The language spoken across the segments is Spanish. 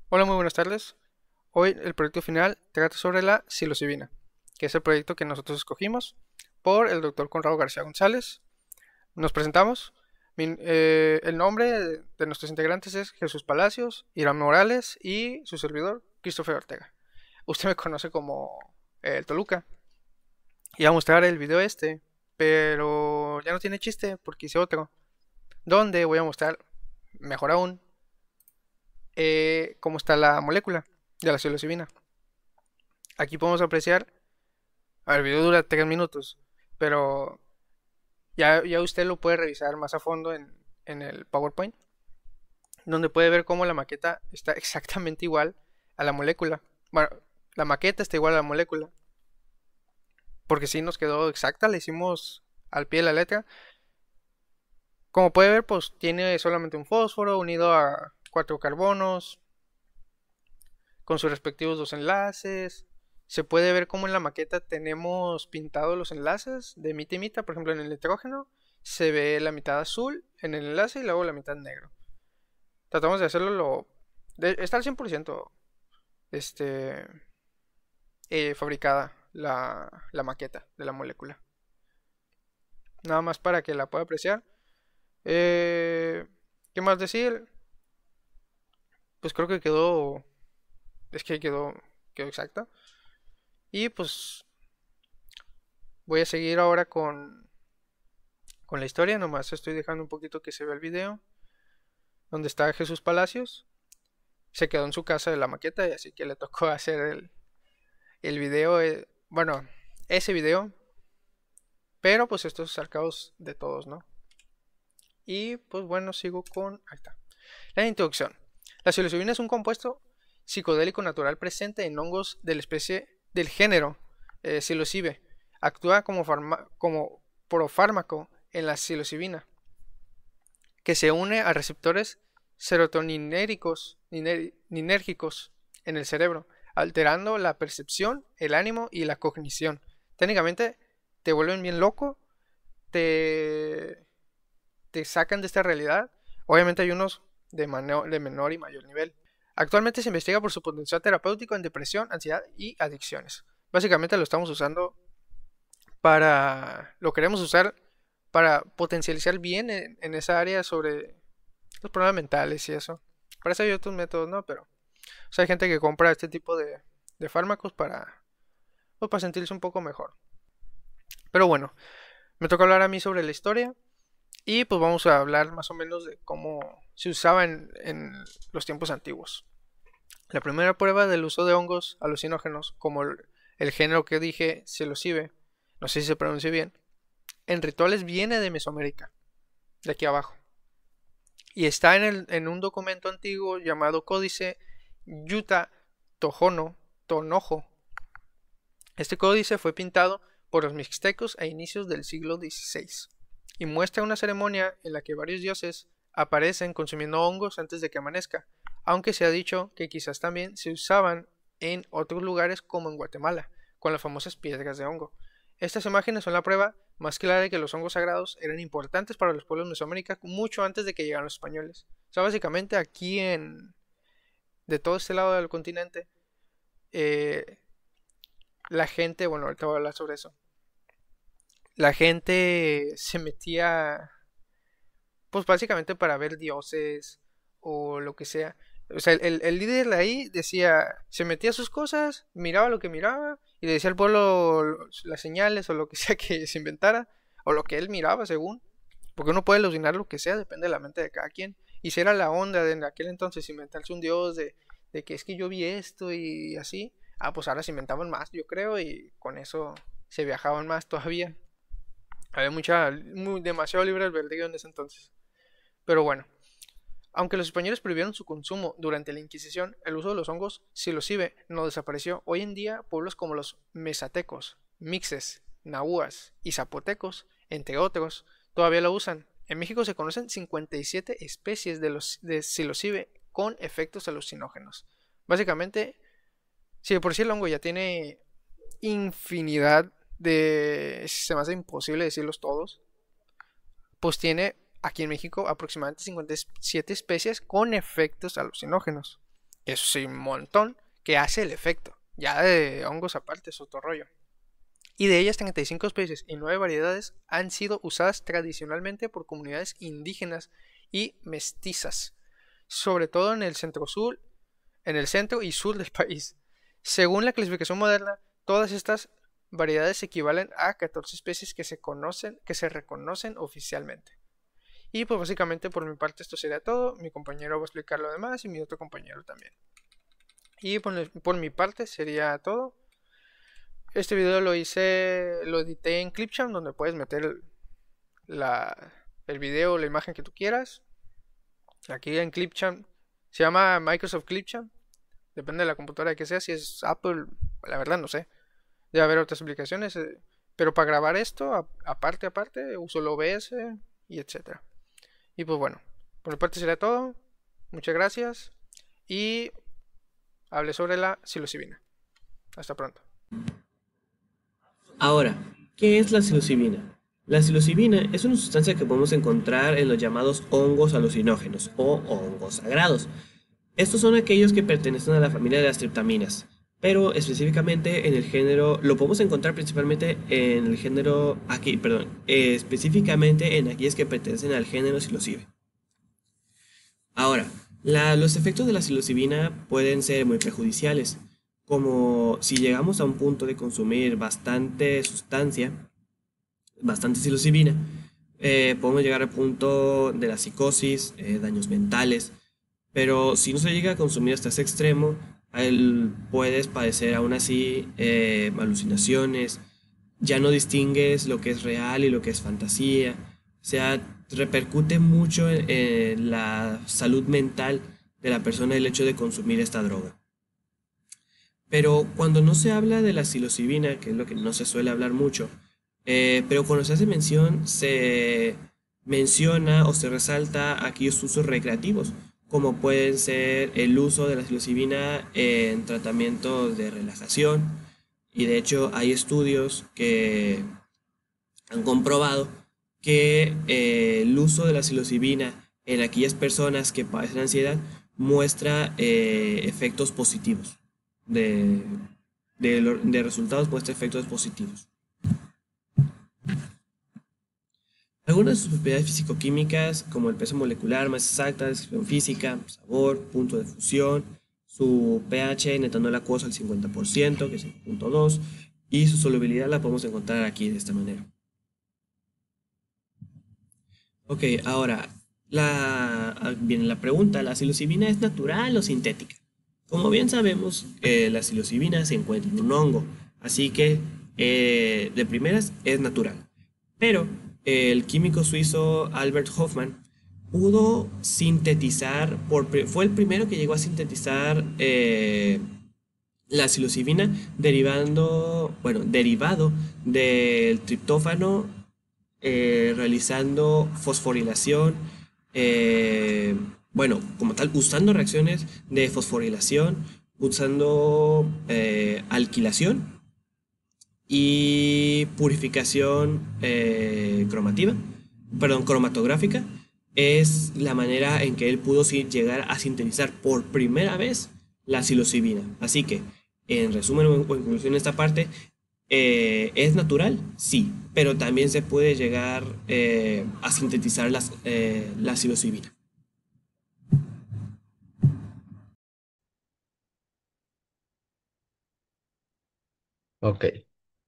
Hola, muy buenas tardes. Hoy el proyecto final trata sobre la psilocibina, que es el proyecto que nosotros escogimos por el doctor Conrado García González. Nos presentamos. El nombre de nuestros integrantes es Jesús Palacios, Irán Morales y su servidor, Christopher Ortega. Usted me conoce como el Toluca. Iba a mostrar el video este, pero ya no tiene chiste porque hice otro, donde voy a mostrar, mejor aún, cómo está la molécula de la psilocibina. Aquí podemos apreciar. A ver, el video dura 3 minutos, pero ya usted lo puede revisar más a fondo en el PowerPoint, donde puede ver cómo la maqueta está exactamente igual a la molécula. Bueno, la maqueta está igual a la molécula, porque sí nos quedó exacta, la hicimos al pie de la letra. Como puede ver, pues tiene solamente un fósforo unido a 4 carbonos, con sus respectivos dos enlaces. Se puede ver cómo en la maqueta tenemos pintados los enlaces de mitad y mitad. Por ejemplo, en el nitrógeno se ve la mitad azul en el enlace y luego la mitad negro. Tratamos de hacerlo está al 100% este, fabricada la maqueta de la molécula. Nada más para que la pueda apreciar. Eh, ¿Qué más decir? Pues creo que quedó. Es que quedó exacta. Y pues voy a seguir ahora con la historia. Nomás estoy dejando un poquito que se vea el video. Donde está Jesús Palacios. Se quedó en su casa de la maqueta y así que le tocó hacer el video. Bueno, ese video. Pero pues estos sacados de todos, ¿no? Y pues bueno, sigo con. Ahí está. La introducción. La psilocibina es un compuesto psicodélico natural presente en hongos de la especie del género psilocibe. Actúa como profármaco en la psilocibina, que se une a receptores serotoninérgicos en el cerebro, alterando la percepción, el ánimo y la cognición. Técnicamente te vuelven bien loco, te, te sacan de esta realidad. Obviamente hay unos de menor y mayor nivel. Actualmente se investiga por su potencial terapéutico en depresión, ansiedad y adicciones. Básicamente lo estamos usando lo queremos usar para potencializar bien en esa área sobre los problemas mentales y eso. Para eso hay otros métodos, ¿no? Pero o sea, hay gente que compra este tipo de fármacos pues, para sentirse un poco mejor. Pero bueno, me toca hablar a mí sobre la historia y pues vamos a hablar más o menos de cómo se usaba en los tiempos antiguos. La primera prueba del uso de hongos alucinógenos, como el género que dije, psilocibe, no sé si se pronuncia bien, en rituales viene de Mesoamérica, de aquí abajo. Y está en un documento antiguo llamado Códice Yuta Tonojo. Este códice fue pintado por los mixtecos a inicios del siglo XVI y muestra una ceremonia en la que varios dioses aparecen consumiendo hongos antes de que amanezca, aunque se ha dicho que quizás también se usaban en otros lugares como en Guatemala, con las famosas piedras de hongo. Estas imágenes son la prueba más clara de que los hongos sagrados eran importantes para los pueblos de Mesoamérica mucho antes de que llegaran los españoles. O sea, básicamente aquí de todo este lado del continente, eh, la gente, bueno, ahorita voy a hablar sobre eso, la gente se metía, pues básicamente para ver dioses o lo que sea. O sea, el líder de ahí decía, se metía a sus cosas, miraba lo que miraba y le decía al pueblo las señales o lo que sea que se inventara o lo que él miraba según. Porque uno puede alucinar lo que sea, depende de la mente de cada quien. Y si era la onda de en aquel entonces inventarse un dios de que es que yo vi esto y así, pues ahora se inventaban más, yo creo, y con eso se viajaban más todavía. Había demasiado libre albedrío en ese entonces. Pero bueno, aunque los españoles prohibieron su consumo durante la Inquisición, el uso de los hongos psilocibe no desapareció. Hoy en día, pueblos como los mezatecos, mixes, nahuas y zapotecos, entre otros, todavía lo usan. En México se conocen 57 especies de psilocibe con efectos alucinógenos. Básicamente, si de por sí el hongo ya tiene infinidad se me hace imposible decirlos todos, pues tiene aquí en México aproximadamente 57 especies con efectos alucinógenos. que es sí, un montón, que hace el efecto. Ya de hongos aparte es otro rollo. Y de ellas 35 especies y 9 variedades han sido usadas tradicionalmente por comunidades indígenas y mestizas, sobre todo en el centro y sur del país. Según la clasificación moderna, todas estas variedades equivalen a 14 especies que se reconocen oficialmente. Y pues básicamente por mi parte esto sería todo. Mi compañero va a explicar lo demás y mi otro compañero también. Y por mi parte sería todo. Este video lo edité en Clipchamp, donde puedes meter la, el video o la imagen que tú quieras. Aquí en Clipchamp se llama Microsoft Clipchamp. Depende de la computadora que sea. Si es Apple, la verdad no sé. Debe haber otras aplicaciones. Pero para grabar esto, aparte, uso el OBS y etcétera. Y pues bueno, por mi parte sería todo. Muchas gracias. Y hablé sobre la psilocibina. Hasta pronto. Ahora, ¿qué es la psilocibina? La psilocibina es una sustancia que podemos encontrar en los llamados hongos alucinógenos o hongos sagrados. Estos son aquellos que pertenecen a la familia de las triptaminas, pero específicamente en el género, lo podemos encontrar principalmente en el género, aquí, perdón, específicamente en aquellos que pertenecen al género psilocibe. Ahora, los efectos de la psilocibina pueden ser muy perjudiciales, como si llegamos a un punto de consumir bastante sustancia, bastante psilocibina, podemos llegar al punto de la psicosis, daños mentales, pero si no se llega a consumir hasta ese extremo, puedes padecer aún así alucinaciones, ya no distingues lo que es real y lo que es fantasía, o sea, repercute mucho en la salud mental de la persona el hecho de consumir esta droga. Pero cuando no se habla de la psilocibina, que es lo que no se suele hablar mucho, pero cuando se hace mención, se menciona o se resalta aquellos usos recreativos, como pueden ser el uso de la psilocibina en tratamientos de relajación. Y de hecho hay estudios que han comprobado que el uso de la psilocibina en aquellas personas que padecen ansiedad muestra efectos positivos de, de resultados, muestra efectos positivos. Algunas de sus propiedades físico-químicas, como el peso molecular, masa exacta, descripción física, sabor, punto de fusión, su pH en etanol acuoso al 50%, que es 5.2, y su solubilidad la podemos encontrar aquí de esta manera. Ok, ahora viene la pregunta, ¿la psilocibina es natural o sintética? Como bien sabemos, la psilocibina se encuentra en un hongo, así que de primeras es natural. Pero el químico suizo Albert Hoffman pudo sintetizar, fue el primero que llegó a sintetizar la psilocibina derivado del triptófano, realizando fosforilación, eh, como tal, usando reacciones de fosforilación, usando alquilación y purificación cromatográfica. Es la manera en que él pudo llegar a sintetizar por primera vez la psilocibina. Así que, en resumen o en conclusión, esta parte es natural, sí, pero también se puede llegar a sintetizar la psilocibina. Ok.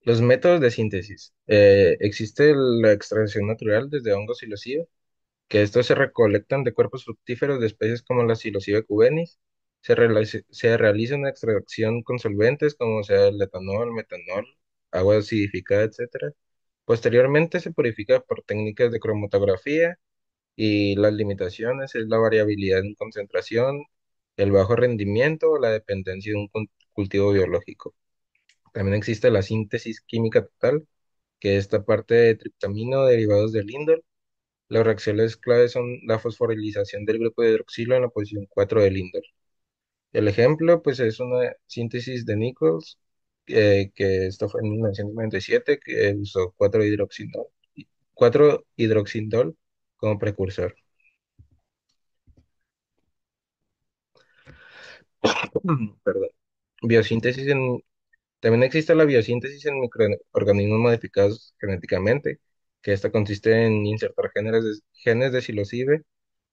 Los métodos de síntesis. Existe la extracción natural desde hongos psilocibe, que estos se recolectan de cuerpos fructíferos de especies como la psilocibe cubenis. Se realiza una extracción con solventes como sea el etanol, metanol, agua acidificada, etcétera. Posteriormente se purifica por técnicas de cromatografía y las limitaciones es la variabilidad en concentración, el bajo rendimiento o la dependencia de un cultivo biológico. También existe la síntesis química total, que es esta parte de triptamino derivados del indol. Las reacciones claves son la fosforilización del grupo de hidroxilo en la posición 4 del indol. El ejemplo, pues, es una síntesis de Nichols, que esto fue en 1997, que usó 4-hidroxindol como precursor. Perdón. Biosíntesis en, también existe la biosíntesis en microorganismos modificados genéticamente, que esta consiste en insertar genes de psilocibe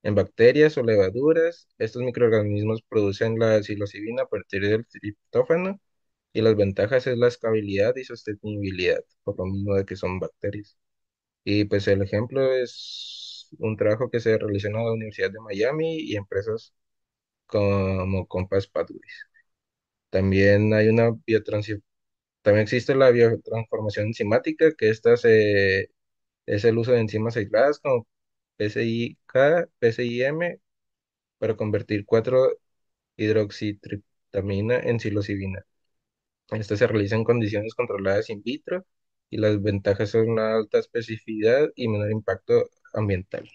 en bacterias o levaduras. Estos microorganismos producen la psilocibina a partir del triptófano y las ventajas es la escalabilidad y sostenibilidad, por lo mismo de que son bacterias. Y pues el ejemplo es un trabajo que se realizó en la Universidad de Miami y empresas como Compass Pathways. También hay una también existe la biotransformación enzimática, que es el uso de enzimas aisladas como PCIK, PCIM, para convertir 4-hidroxitriptamina en psilocibina. Esta se realiza en condiciones controladas in vitro y las ventajas son una alta especificidad y menor impacto ambiental.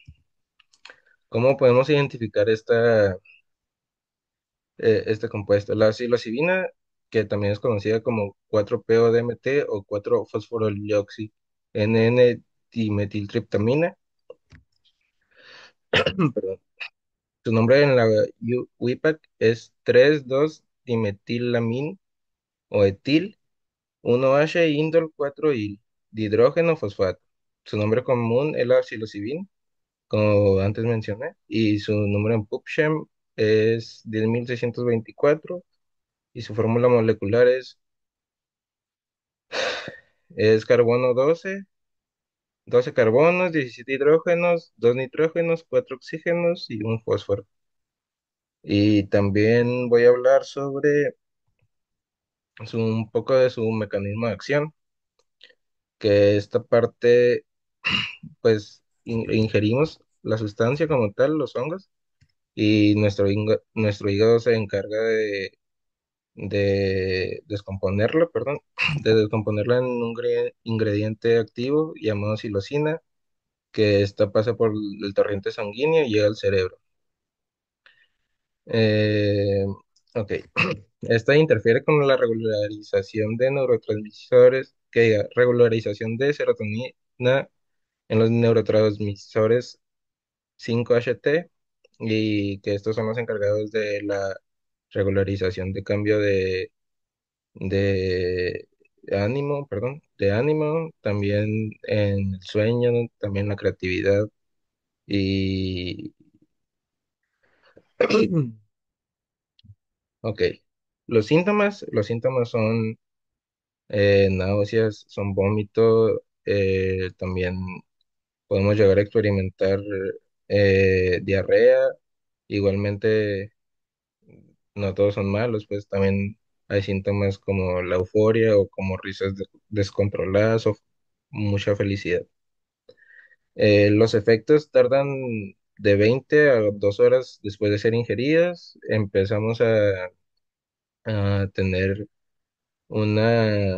¿Cómo podemos identificar este compuesto? La psilocibina, que también es conocida como 4-PODMT o 4-fosforolioxi NN-dimetiltriptamina, perdón. Su nombre en la WIPAC es 3,2-dimetilamin o etil 1H indol 4-il dihidrógeno fosfato. Su nombre común es la psilocibina, como antes mencioné, y su número en PubChem es 10.624 y su fórmula molecular es carbono 12 carbonos, 17 hidrógenos, 2 nitrógenos, 4 oxígenos y un fósforo. Y también voy a hablar sobre un poco de su mecanismo de acción, que esta parte, pues ingerimos la sustancia como tal, los hongos, y nuestro hígado se encarga de descomponerlo, perdón, de descomponerla en un ingrediente activo llamado psilocina, que esta pasa por el torrente sanguíneo y llega al cerebro. Eh, ok, esta interfiere con la regularización de neurotransmisores, que diga, regularización de serotonina en los neurotransmisores 5-HT y que estos son los encargados de la regularización de cambio de ánimo, perdón, de ánimo, también en el sueño, también la creatividad y... Ok, los síntomas son náuseas, son vómito, también podemos llegar a experimentar diarrea, igualmente no todos son malos, pues también hay síntomas como la euforia o como risas descontroladas o mucha felicidad. Los efectos tardan de 20 a 2 horas después de ser ingeridas. Empezamos a tener una,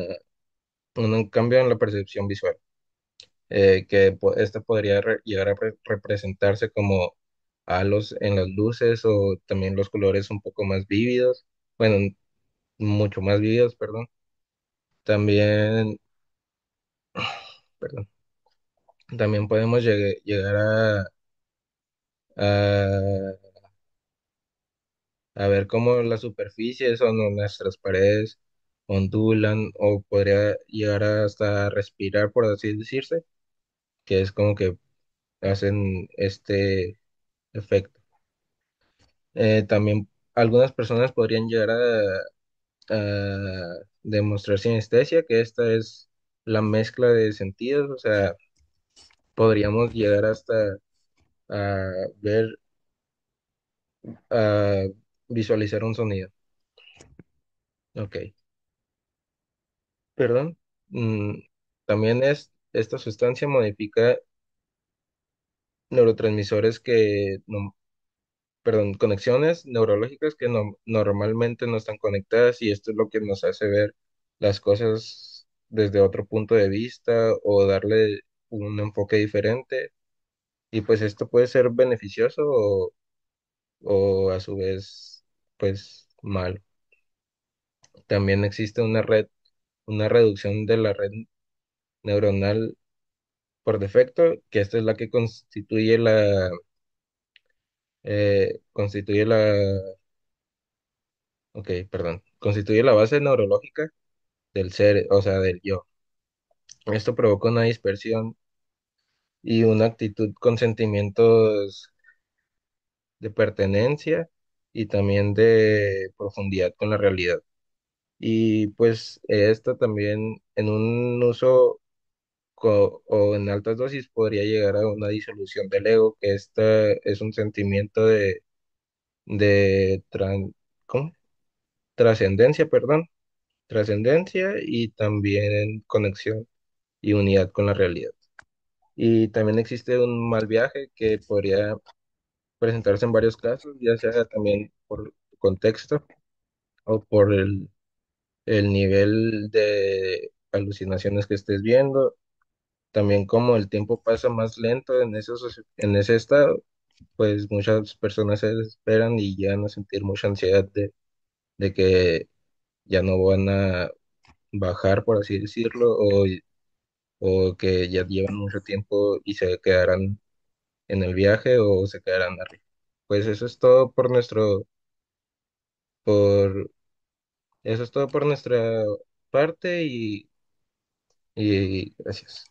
un cambio en la percepción visual, esta podría llegar a representarse como halos en las luces o también los colores un poco más vívidos, bueno, mucho más vívidos, perdón. También, perdón, también podemos llegar a, a ver cómo las superficies o no, nuestras paredes ondulan o podría llegar hasta respirar, por así decirse, que es como que hacen este efecto. También algunas personas podrían llegar a demostrar sinestesia, que esta es la mezcla de sentidos, o sea, podríamos llegar hasta a ver, a visualizar un sonido. Ok, perdón. Mm, también esta sustancia modifica neurotransmisores perdón, conexiones neurológicas que normalmente no están conectadas y esto es lo que nos hace ver las cosas desde otro punto de vista o darle un enfoque diferente y pues esto puede ser beneficioso o a su vez pues malo. También existe una reducción de la red neuronal por defecto, que esta es la que constituye la Ok, perdón. Constituye la base neurológica del ser, o sea, del yo. Esto provoca una dispersión y una actitud con sentimientos de pertenencia y también de profundidad con la realidad. Y pues esto también en un uso o en altas dosis podría llegar a una disolución del ego, que este es un sentimiento de ¿cómo? Trascendencia, perdón, trascendencia y también conexión y unidad con la realidad. Y también existe un mal viaje que podría presentarse en varios casos, ya sea también por contexto o por el nivel de alucinaciones que estés viendo. También como el tiempo pasa más lento en ese estado, pues muchas personas se desesperan y llegan a sentir mucha ansiedad de que ya no van a bajar, por así decirlo, o que ya llevan mucho tiempo y se quedarán en el viaje o se quedarán arriba. Pues por, eso es todo por nuestra parte y gracias.